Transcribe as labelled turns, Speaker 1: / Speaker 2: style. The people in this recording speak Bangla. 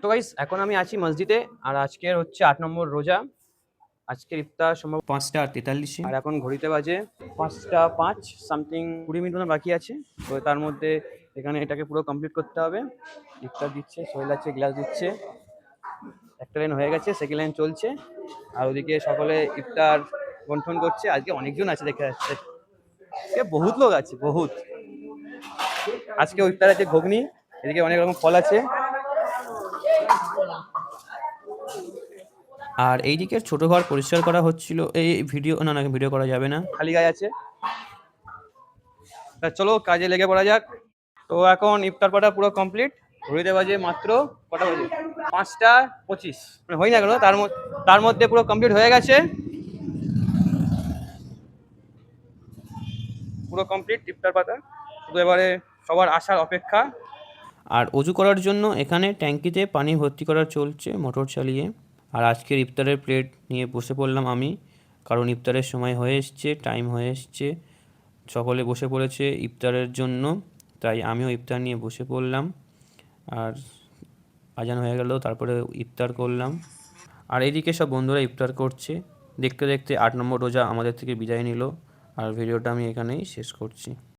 Speaker 1: তো গাইস এখন আমি আছি মসজিদে, আর আজকের হচ্ছে 8 নম্বর রোজা। আজকের ইফতার সম্ভব
Speaker 2: 5:43।
Speaker 1: আর এখন ঘড়িতে বাজে 5:05 সামথিং, 20 মিনিট মতো বাকি আছে। তো তার মধ্যে এখানে এটাকে পুরো কমপ্লিট করতে হবে। ইফতার দিচ্ছে, সোহেল আছে, গ্লাস দিচ্ছে। একটা লাইন হয়ে গেছে, সেকেন্ড লাইন চলছে। আর ওদিকে সকলে ইফতার বন্টন করছে। আজকে অনেকজন আছে দেখা যাচ্ছে, বহুত লোক আছে, বহুত। আজকে ইফতার আছে ঘুগনি, এদিকে অনেক রকম ফল আছে।
Speaker 2: আর এই দিকের ছোট ঘর পরিষ্কার করা হচ্ছিল। এই ভিডিও না, ভিডিও করা যাবে না।
Speaker 1: খালি গায়ে আছে। তা চলো কাজে লেগে পড়া যাক। তো এখন ইফতার পাটা পুরো কমপ্লিট। ঘড়িতে বাজে মাত্র কটা বাজে, 5:25, মানে হয় না কেন, তার মধ্যে পুরো কমপ্লিট হয়ে গেছে। পুরো কমপ্লিট ইফতার পাতা, শুধু এবারে সবার আসার অপেক্ষা।
Speaker 2: আর অজু করার জন্য এখানে ট্যাঙ্কিতে পানি ভর্তি করা চলছে মোটর চালিয়ে। আর আজকের ইফতারের প্লেট নিয়ে বসে পড়লাম আমি, কারণ ইফতারের সময় হয়ে এসছে, টাইম হয়ে এসছে, সকলে বসে পড়েছে ইফতারের জন্য, তাই আমিও ইফতার নিয়ে বসে পড়লাম। আর আজান হয়ে গেল, তারপরে ইফতার করলাম। আর এইদিকে সব বন্ধুরা ইফতার করছে। দেখতে দেখতে 8 নম্বর রোজা আমাদের থেকে বিদায় নিল। আর ভিডিওটা আমি এখানেই শেষ করছি।